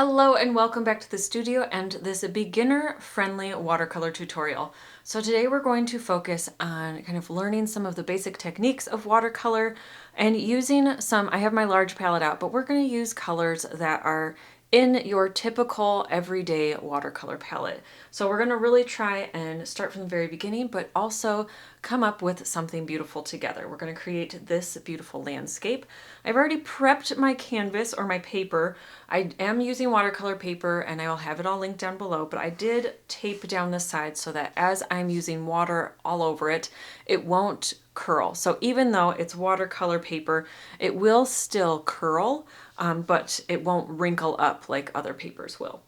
Hello and welcome back to the studio and this beginner-friendly watercolor tutorial. So today we're going to focus on kind of learning some of the basic techniques of watercolor and using some, I have my large palette out, but we're going to use colors that are in your typical everyday watercolor palette. So we're going to really try and start from the very beginning, but also come up with something beautiful together. We're going to create this beautiful landscape. I've already prepped my canvas or my paper. I am using watercolor paper and I will have it all linked down below, but I did tape down the sides so that as I'm using water all over it, it won't curl. So even though it's watercolor paper, it will still curl, but it won't wrinkle up like other papers will.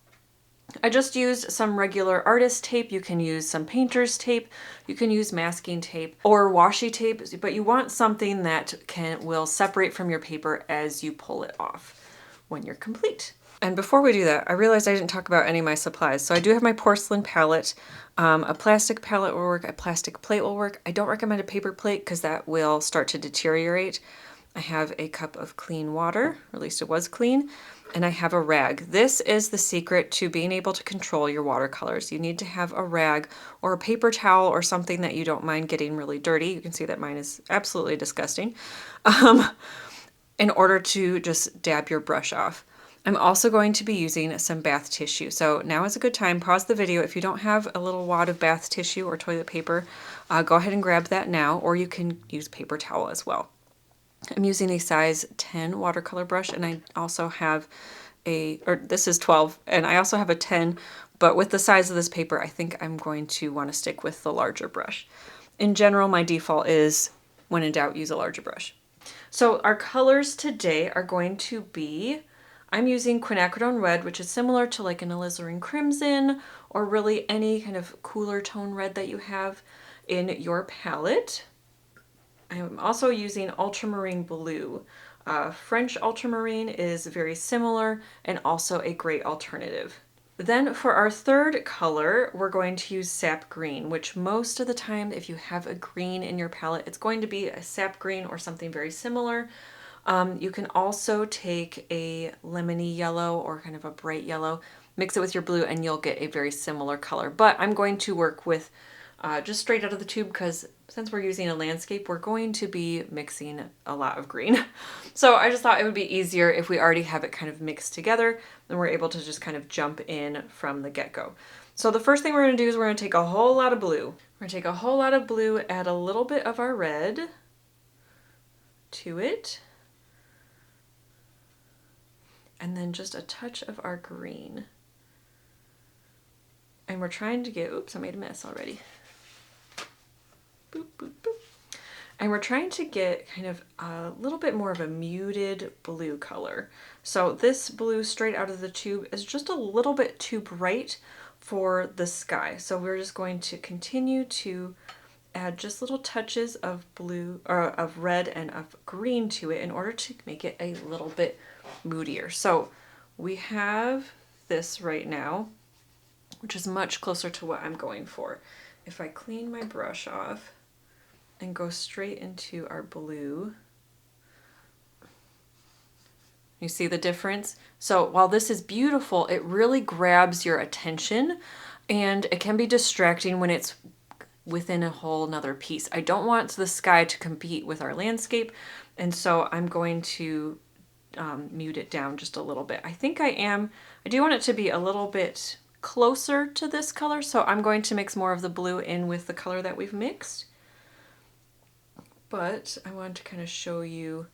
I just used some regular artist tape. You can use some painter's tape, you can use masking tape or washi tape, but you want something that will separate from your paper as you pull it off when you're complete. And before we do that, I realized I didn't talk about any of my supplies. So I do have my porcelain palette. A plastic palette will work, a plastic plate will work. I don't recommend a paper plate because that will start to deteriorate. I have a cup of clean water, or at least it was clean, and I have a rag. This is the secret to being able to control your watercolors. You need to have a rag or a paper towel or something that you don't mind getting really dirty. You can see that mine is absolutely disgusting. In order to just dab your brush off. I'm also going to be using some bath tissue. So now is a good time. Pause the video. If you don't have a little wad of bath tissue or toilet paper, go ahead and grab that now, or you can use paper towel as well. I'm using a size 10 watercolor brush, and I also have this is 12, and I also have a 10, but with the size of this paper, I think I'm going to want to stick with the larger brush. In general, my default is, when in doubt, use a larger brush. So our colors today are going to be, I'm using quinacridone red, which is similar to like an alizarin crimson, or really any kind of cooler tone red that you have in your palette. I'm also using ultramarine blue. French ultramarine is very similar and also a great alternative. Then for our third color, we're going to use sap green, which most of the time, if you have a green in your palette, it's going to be a sap green or something very similar. You can also take a lemony yellow or kind of a bright yellow, mix it with your blue, and you'll get a very similar color. But I'm going to work with just straight out of the tube because since we're using a landscape, we're going to be mixing a lot of green. So I just thought it would be easier if we already have it kind of mixed together and we're able to just kind of jump in from the get-go. So the first thing we're going to do is we're going to take a whole lot of blue. We're going to take a whole lot of blue, add a little bit of our red to it, and then just a touch of our green. And we're trying to get, oops, I made a mess already. Boop, boop, boop. And we're trying to get kind of a little bit more of a muted blue color. So this blue straight out of the tube is just a little bit too bright for the sky. So we're just going to continue to add just little touches of blue or of red and of green to it in order to make it a little bit moodier. So we have this right now, which is much closer to what I'm going for. If I clean my brush off and go straight into our blue, you see the difference? So while this is beautiful, it really grabs your attention and it can be distracting when it's within a whole nother piece. I don't want the sky to compete with our landscape, and so I'm going to mute it down just a little bit. I do want it to be a little bit closer to this color, so I'm going to mix more of the blue in with the color that we've mixed. But I wanted to kind of show you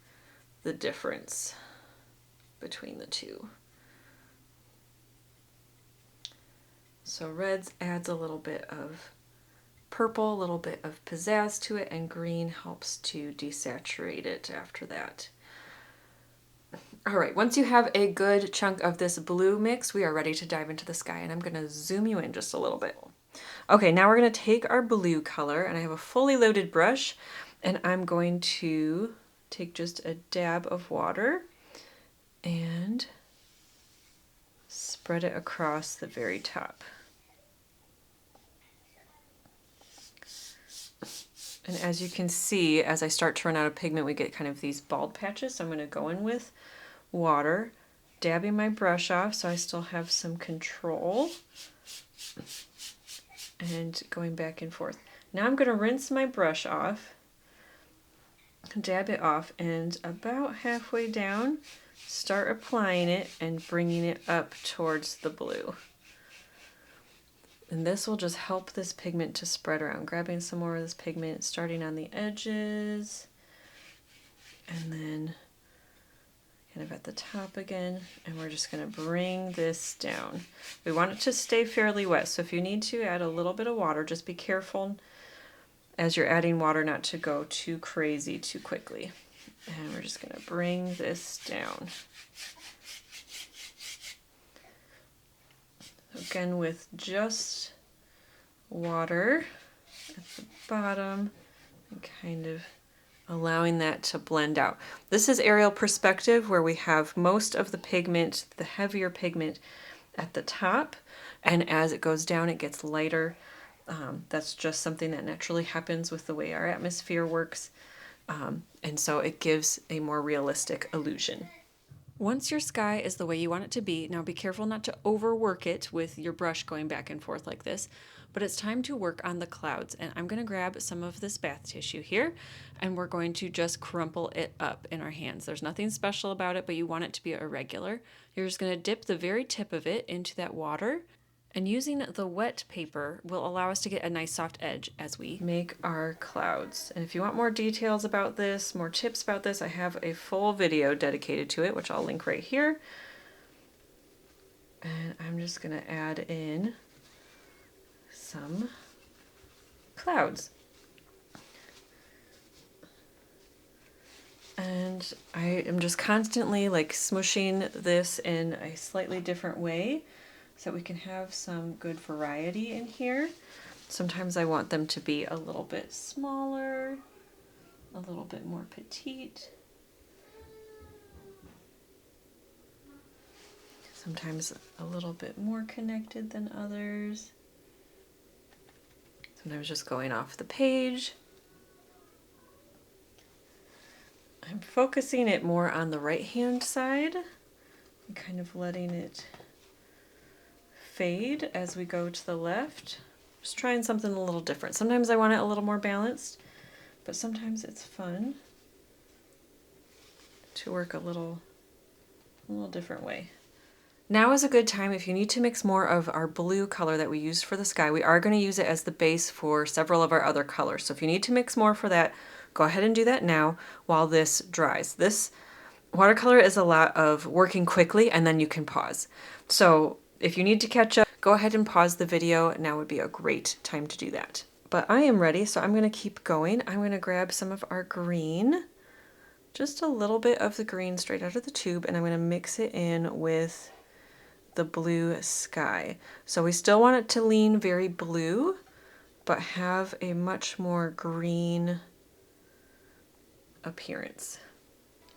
the difference between the two. So red adds a little bit of purple, a little bit of pizzazz to it, and green helps to desaturate it after that. All right, once you have a good chunk of this blue mix, we are ready to dive into the sky, and I'm gonna zoom you in just a little bit. Okay, now we're gonna take our blue color, and I have a fully loaded brush, and I'm going to take just a dab of water and spread it across the very top. And as you can see, as I start to run out of pigment, we get kind of these bald patches. So I'm going to go in with water dabbing my brush off so I still have some control, and going back and forth. Now I'm going to rinse my brush off, dab it off, and about halfway down, start applying it and bringing it up towards the blue. And this will just help this pigment to spread around. Grabbing some more of this pigment, starting on the edges, and then kind of at the top again, and we're just going to bring this down. We want it to stay fairly wet, so if you need to add a little bit of water, just be careful as you're adding water not to go too crazy too quickly. And we're just going to bring this down. Again, with just water at the bottom, and kind of allowing that to blend out. This is aerial perspective, where we have most of the pigment, the heavier pigment, at the top, and as it goes down it gets lighter. That's just something that naturally happens with the way our atmosphere works, and so it gives a more realistic illusion. Once your sky is the way you want it to be, now be careful not to overwork it with your brush going back and forth like this, but it's time to work on the clouds. And I'm going to grab some of this bath tissue here, and we're going to just crumple it up in our hands. There's nothing special about it, but you want it to be irregular. You're just going to dip the very tip of it into that water, and using the wet paper will allow us to get a nice soft edge as we make our clouds. And if you want more details about this, more tips about this, I have a full video dedicated to it, which I'll link right here. And I'm just going to add in some clouds. And I am just constantly like smushing this in a slightly different way, so we can have some good variety in here. Sometimes I want them to be a little bit smaller, a little bit more petite. Sometimes a little bit more connected than others. Sometimes just going off the page. I'm focusing it more on the right-hand side and kind of letting it fade as we go to the left. Just trying something a little different. Sometimes I want it a little more balanced, but sometimes it's fun to work a little different way. Now is a good time if you need to mix more of our blue color that we used for the sky. We are going to use it as the base for several of our other colors. So if you need to mix more for that, go ahead and do that now while this dries. This watercolor is a lot of working quickly and then you can pause. So if you need to catch up, go ahead and pause the video. Now would be a great time to do that. But I am ready, so I'm going to keep going. I'm going to grab some of our green, just a little bit of the green straight out of the tube, and I'm going to mix it in with the blue sky. So we still want it to lean very blue, but have a much more green appearance.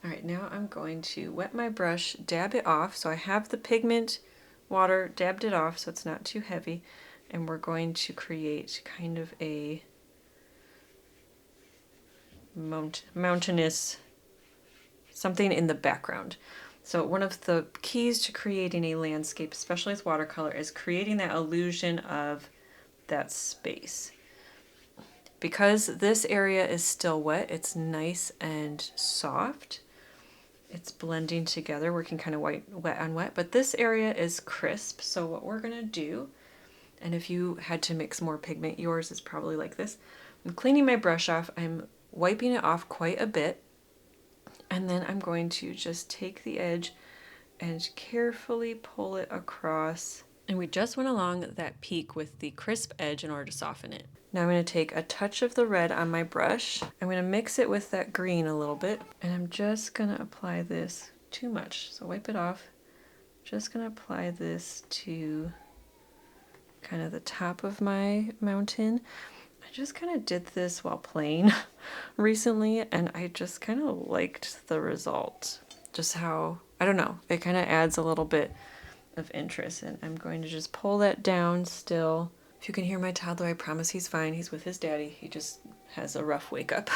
All right, now I'm going to wet my brush, dab it off. So I have the pigment water, dabbed it off so it's not too heavy, and we're going to create kind of a mountainous something in the background. So one of the keys to creating a landscape, especially with watercolor, is creating that illusion of that space. Because this area is still wet, it's nice and soft. It's blending together, working kind of wet on wet, but this area is crisp. So what we're gonna do, and if you had to mix more pigment, yours is probably like this. I'm cleaning my brush off, I'm wiping it off quite a bit, and then I'm going to just take the edge and carefully pull it across. And we just went along that peak with the crisp edge in order to soften it. Now I'm going to take a touch of the red on my brush. I'm going to mix it with that green a little bit, and I'm just going to apply this too much. So wipe it off. Just going to apply this to kind of the top of my mountain. I just kind of did this while playing recently, and I just kind of liked the result. Just how, I don't know, it kind of adds a little bit of interest, and I'm going to just pull that down still. If you can hear my toddler, I promise he's fine. He's with his daddy. He just has a rough wake up.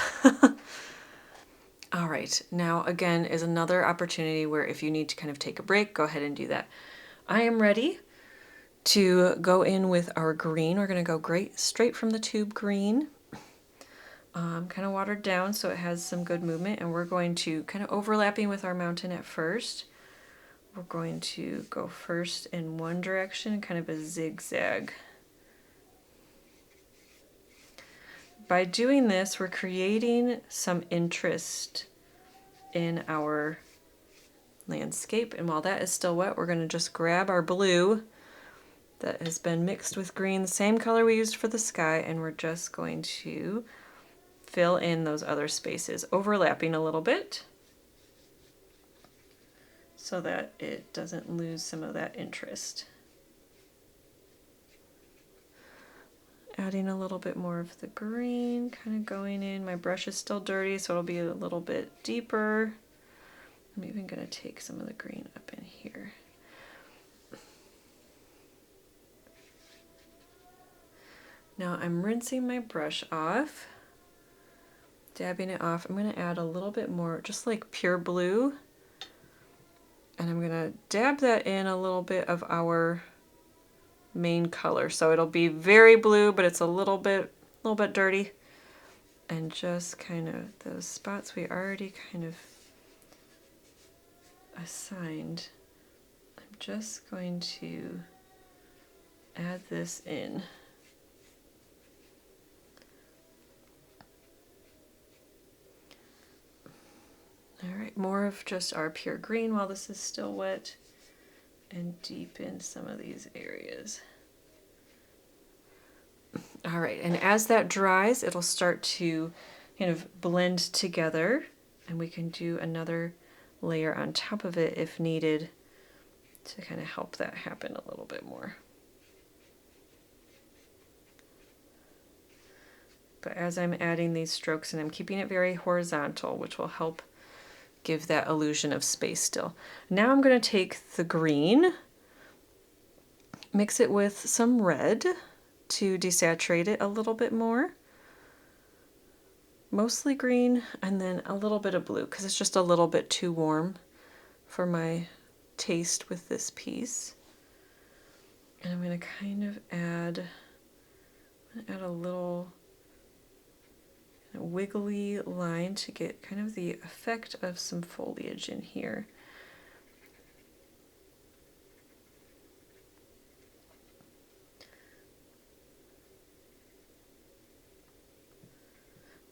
All right, now again is another opportunity where if you need to kind of take a break, go ahead and do that. I am ready to go in with our green. We're going to go straight from the tube green, kind of watered down so it has some good movement, and we're going to kind of overlapping with our mountain at first. We're going to go first in one direction, kind of a zigzag. By doing this, we're creating some interest in our landscape, and while that is still wet, we're going to just grab our blue that has been mixed with green, the same color we used for the sky, and we're just going to fill in those other spaces, overlapping a little bit so that it doesn't lose some of that interest. Adding a little bit more of the green, kind of going in. My brush is still dirty, so it'll be a little bit deeper. I'm even going to take some of the green up in here. Now I'm rinsing my brush off, dabbing it off. I'm going to add a little bit more, just like pure blue, and I'm going to dab that in a little bit of our main color. So it'll be very blue, but it's a little bit dirty. And just kind of those spots we already kind of assigned, I'm just going to add this in. All right, more of just our pure green while this is still wet, and deepen some of these areas. All right, and as that dries, it'll start to kind of blend together, and we can do another layer on top of it if needed to kind of help that happen a little bit more. But as I'm adding these strokes, and I'm keeping it very horizontal, which will help give that illusion of space still. Now I'm going to take the green, mix it with some red to desaturate it a little bit more. Mostly green, and then a little bit of blue because it's just a little bit too warm for my taste with this piece. And I'm going to kind of add a little wiggly line to get kind of the effect of some foliage in here.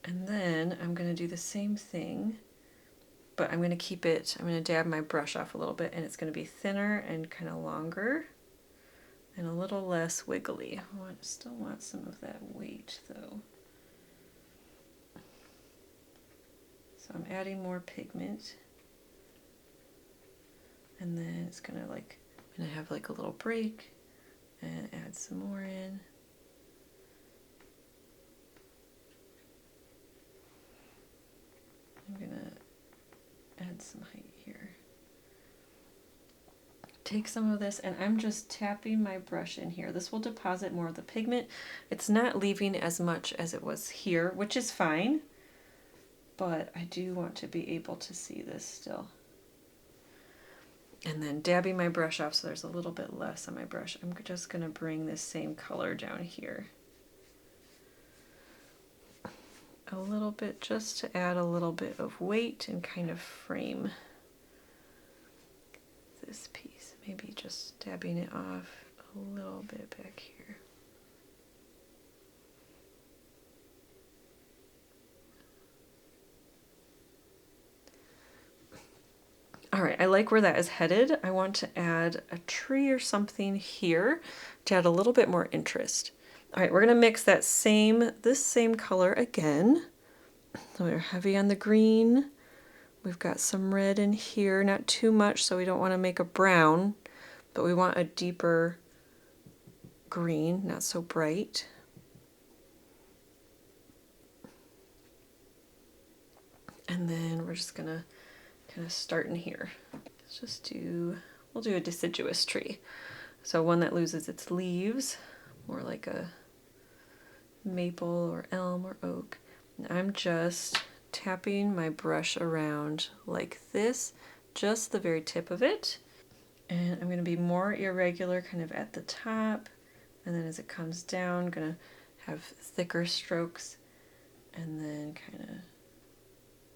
And then I'm going to do the same thing, but I'm going to keep it, I'm going to dab my brush off a little bit, and it's going to be thinner and kind of longer and a little less wiggly. I still want some of that weight though. So I'm adding more pigment, and then it's going to I'm going to have like a little break and add some more in. I'm going to add some height here. Take some of this, and I'm just tapping my brush in here. This will deposit more of the pigment. It's not leaving as much as it was here, which is fine, but I do want to be able to see this still. And then dabbing my brush off so there's a little bit less on my brush. I'm just going to bring this same color down here a little bit, just to add a little bit of weight and kind of frame this piece. Maybe just dabbing it off a little bit back here. All right, I like where that is headed. I want to add a tree or something here to add a little bit more interest. All right, we're gonna mix this same color again. So we're heavy on the green. We've got some red in here, not too much, so we don't want to make a brown, but we want a deeper green, not so bright. And then we're just gonna kind of start in here. We'll do a deciduous tree. So one that loses its leaves, more like a maple or elm or oak. And I'm just tapping my brush around like this, just the very tip of it. And I'm going to be more irregular kind of at the top, and then as it comes down, I'm going to have thicker strokes, and then kind of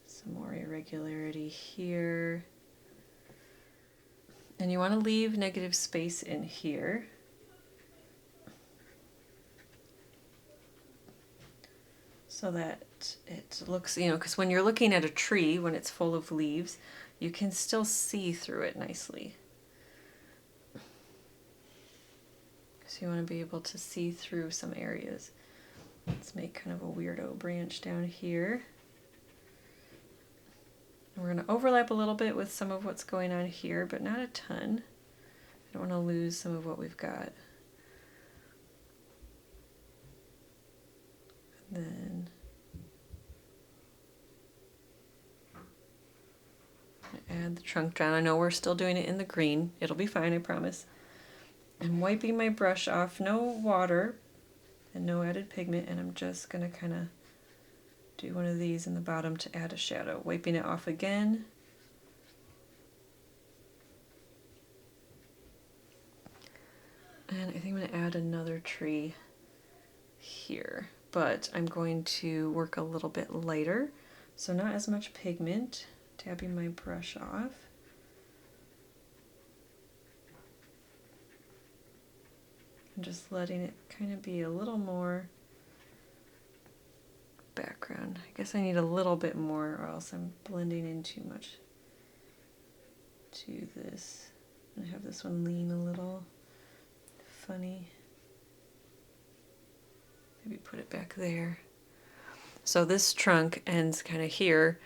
some more irregularity here. And you want to leave negative space in here. So that it looks, you know, because when you're looking at a tree, when it's full of leaves, you can still see through it nicely. So you want to be able to see through some areas. Let's make kind of a weirdo branch down here. And we're going to overlap a little bit with some of what's going on here, but not a ton. I don't want to lose some of what we've got. And then add the trunk down. I know we're still doing it in the green. It'll be fine, I promise. I'm wiping my brush off, no water and no added pigment, and I'm just going to kind of do one of these in the bottom to add a shadow. Wiping it off again. And I think I'm going to add another tree here, but I'm going to work a little bit lighter, so not as much pigment. Tapping my brush off. And just letting it kind of be a little more background. I guess I need a little bit more or else I'm blending in too much to this. I have this one lean a little funny. Maybe put it back there. So this trunk ends kind of here,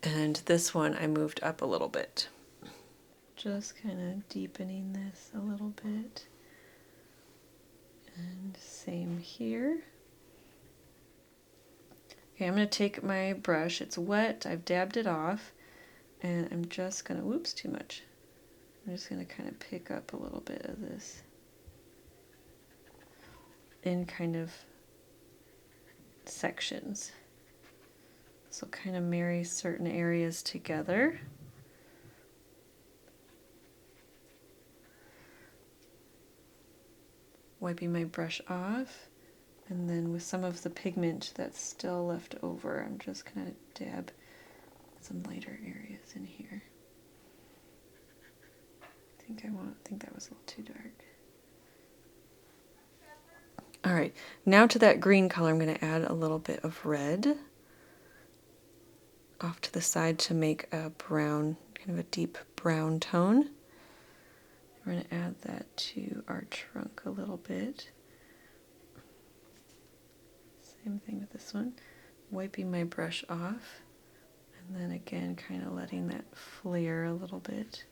and this one I moved up a little bit. Just kind of deepening this a little bit. And same here. Okay, I'm going to take my brush. It's wet. I've dabbed it off. And I'm just going to, whoops, too much. I'm just going to kind of pick up a little bit of this in kind of sections. So kind of marry certain areas together. Wiping my brush off, and then with some of the pigment that's still left over, I'm just going to dab some lighter areas in here. I think that was a little too dark. All right, now to that green color, I'm going to add a little bit of red off to the side to make a brown, kind of a deep brown tone. We're going to add that to our trunk a little bit. Same thing with this one. Wiping my brush off, and then again kind of letting that flare a little bit.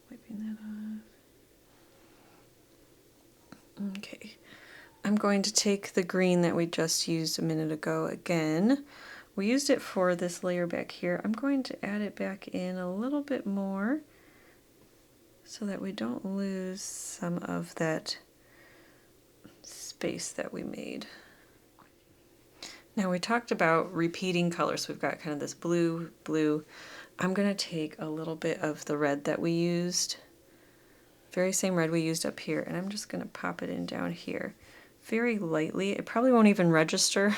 Wiping that off. Okay. I'm going to take the green that we just used a minute ago again. We used it for this layer back here. I'm going to add it back in a little bit more so that we don't lose some of that space that we made. Now we talked about repeating colors. We've got kind of this blue, blue. I'm going to take a little bit of the red that we used, very same red we used up here, and I'm just going to pop it in down here very lightly. It probably won't even register,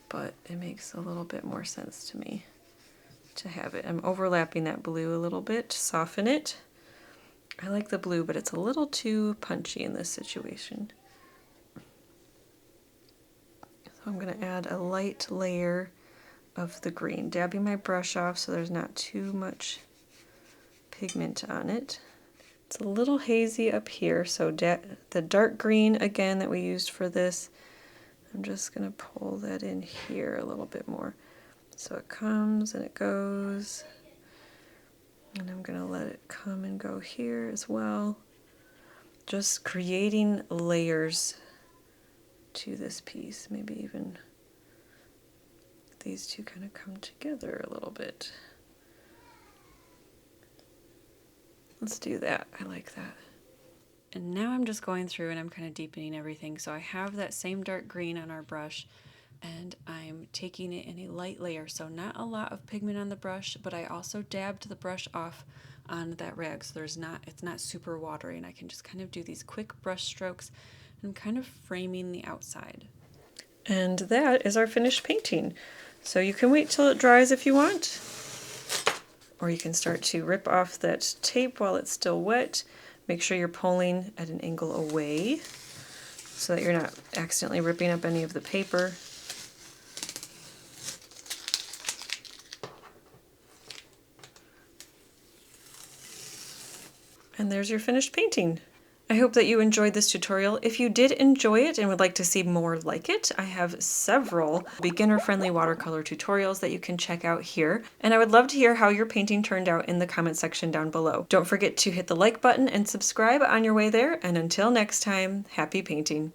but it makes a little bit more sense to me to have it. I'm overlapping that blue a little bit to soften it. I like the blue, but it's a little too punchy in this situation. So I'm going to add a light layer of the green, dabbing my brush off so there's not too much pigment on it. It's a little hazy up here, so the dark green again that we used for this, I'm just going to pull that in here a little bit more. So it comes and it goes, and I'm going to let it come and go here as well. Just creating layers to this piece, maybe even these two kind of come together a little bit. Let's do that. I like that. And now I'm just going through and I'm kind of deepening everything. So I have that same dark green on our brush, and I'm taking it in a light layer. So not a lot of pigment on the brush, but I also dabbed the brush off on that rag, so it's not super watery, and I can just kind of do these quick brush strokes and kind of framing the outside. And that is our finished painting. So you can wait till it dries if you want, or you can start to rip off that tape while it's still wet. Make sure you're pulling at an angle away so that you're not accidentally ripping up any of the paper. And there's your finished painting. I hope that you enjoyed this tutorial. If you did enjoy it and would like to see more like it, I have several beginner-friendly watercolor tutorials that you can check out here. And I would love to hear how your painting turned out in the comment section down below. Don't forget to hit the like button and subscribe on your way there. And until next time, happy painting.